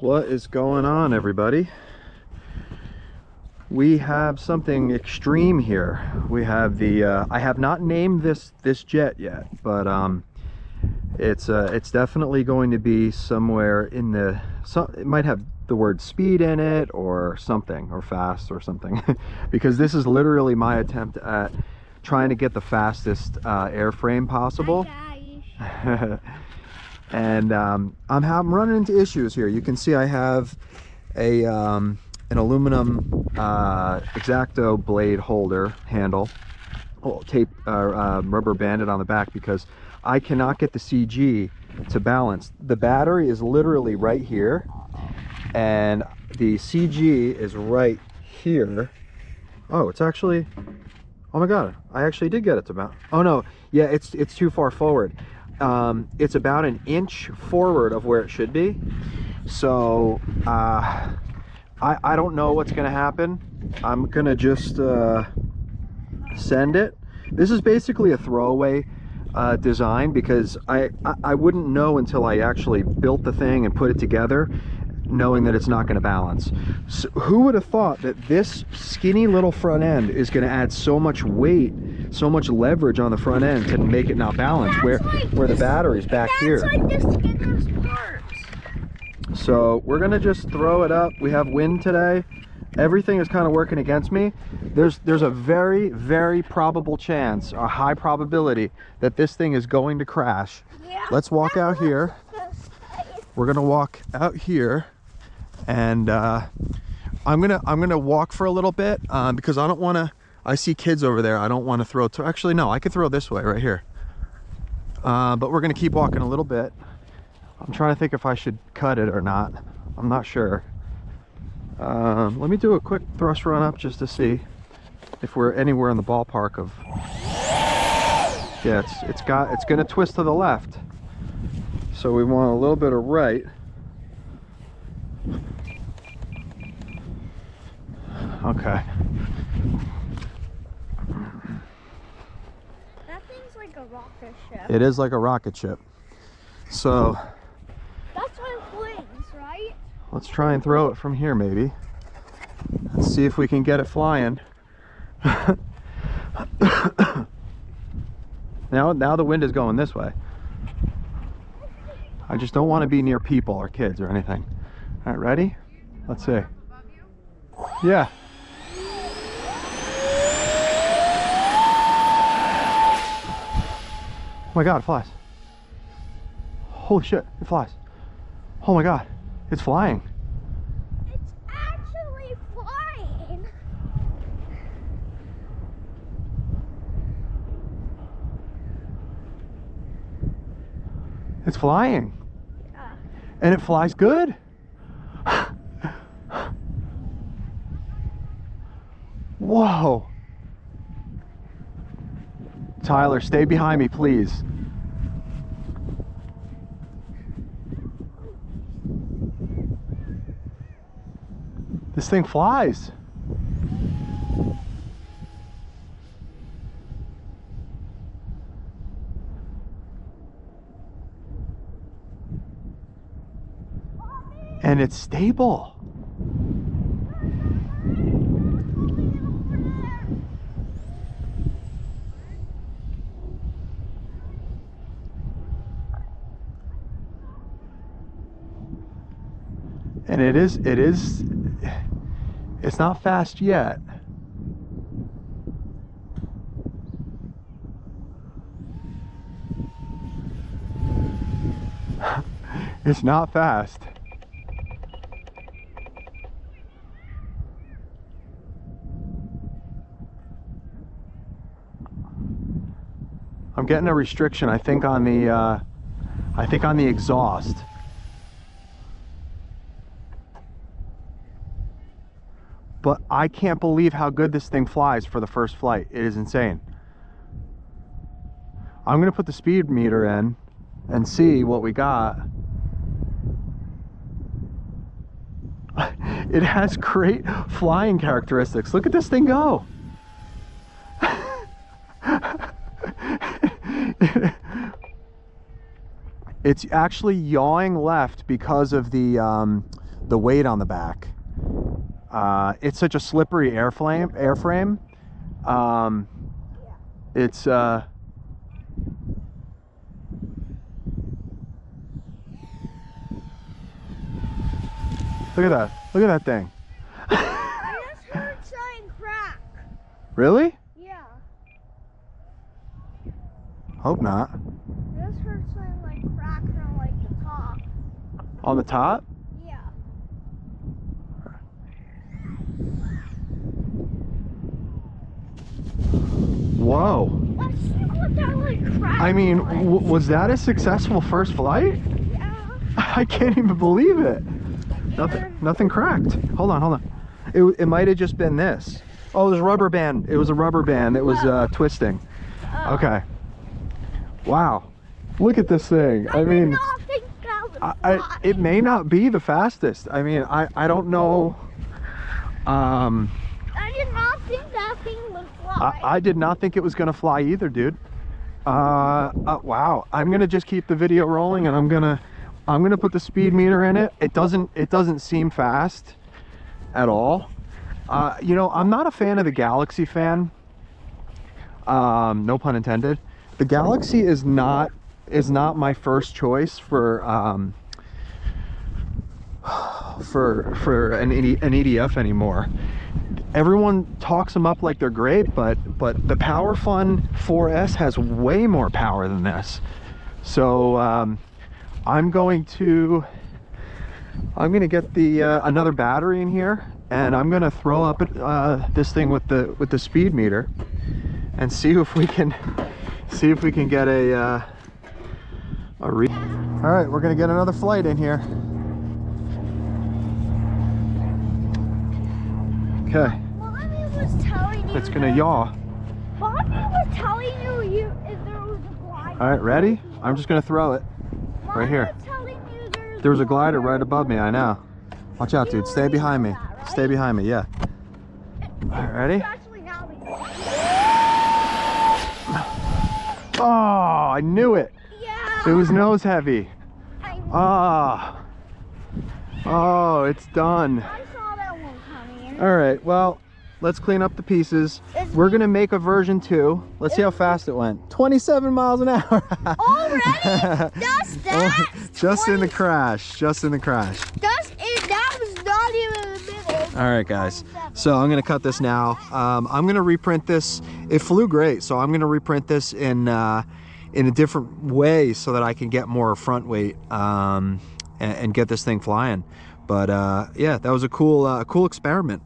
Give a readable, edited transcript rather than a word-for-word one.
What is going on, everybody? We have something extreme here. We have the I have not named this jet yet, but it's definitely going to be somewhere in the, it might have the word speed in it or something, or fast or something. Because this is literally my attempt at trying to get the fastest airframe possible. And I'm running into issues here. You can see I have a an aluminum X-Acto blade holder handle, tape rubber banded on the back, because I cannot get the CG to balance. The battery is literally right here and the CG is right here. Oh, it's actually, oh my god, I actually did get it to balance. Oh no, yeah, it's too far forward. It's about an inch forward of where it should be. So I don't know what's gonna happen. I'm gonna just send it. This is basically a throwaway design, because I wouldn't know until I actually built the thing and put it together, knowing that it's not going to balance. So who would have thought that this skinny little front end is going to add so much weight, so much leverage on the front end to make it not balance, where the battery's back here. Like the Skinner's parts. So we're gonna just throw it up. We have wind today. Everything is kind of working against me. There's a very, very probable chance, a high probability, that this thing is going to crash. Yeah. Let's walk out here. We're gonna walk out here, and I'm gonna walk for a little bit because I don't want to. I see kids over there. I don't want to throw. Actually, no, I could throw this way right here. But we're gonna keep walking a little bit. I'm trying to think if I should cut it or not. I'm not sure. Let me do a quick thrust run up just to see if we're anywhere in the ballpark of. Yeah, it's gonna twist to the left. So we want a little bit of right. Okay. That thing's like a rocket ship. It is like a rocket ship. So That's with wings, right? let's try and throw it from here, maybe. Let's see if we can get it flying. Now the wind is going this way. I just don't want to be near people or kids or anything. All right, ready? Let's see. Yeah. Oh my god, it flies. Holy shit, it flies. Oh my god, it's flying. It's actually flying. It's flying. Yeah. And it flies good. Whoa. Tyler, stay behind me, please. This thing flies. And it's stable. And it's not fast yet. It's not fast. I'm getting a restriction, I think, on the exhaust. But I can't believe how good this thing flies for the first flight. It is insane. I'm gonna put the speed meter in and see what we got. It has great flying characteristics. Look at this thing go. It's actually yawing left because of the the weight on the back. It's such a slippery airframe. It's look at that. Look at that thing. I just heard something crack. Really? Yeah. Hope not. I just heard something like crack from like the top. On the top? Yeah. Whoa. Let's see what that like crack. I mean, was. was that a successful first flight? Yeah. I can't even believe it. Nothing cracked. Hold on. It might have just been this. Oh, it was a rubber band. It was a rubber band that was twisting. Oh. Okay. Wow. Look at this thing. I mean, did not think that would fly. it may not be the fastest. I mean, I don't know. I did not think that thing would fly. I did not think it was gonna fly either, dude. Wow. I'm gonna just keep the video rolling, and I'm gonna put the speed meter in it. It doesn't seem fast at all. You know, I'm not a fan of the Galaxy fan. No pun intended. The Galaxy is not my first choice for an EDF anymore. Everyone talks them up like they're great, but the PowerFun 4S has way more power than this. So I'm gonna get the another battery in here, and I'm gonna throw up this thing with the speed meter and see if we can get a read. All right, we're gonna get another flight in here. Okay, Mommy was telling you. it's gonna yaw. Mommy was telling you if there was a glider. All right, ready? I'm just gonna throw it Mommy right here. was telling you There was a glider right above me. I know. Watch out, dude. Stay behind me. Stay behind me. Yeah. All right, ready? Actually, now we go. Oh, I knew it. Yeah. It was nose heavy. I Ah. Oh, it's done. saw that one coming. All right, well, let's clean up the pieces. We're gonna make a version 2. Let's see how fast it went. 27 miles an hour. Already? Just that? Just in the crash. Just in the crash. That was not even a minute. All right, guys. So I'm gonna cut this now. I'm gonna reprint this. It flew great, so I'm gonna reprint this in a different way so that I can get more front weight and get this thing flying. But yeah, that was a cool experiment.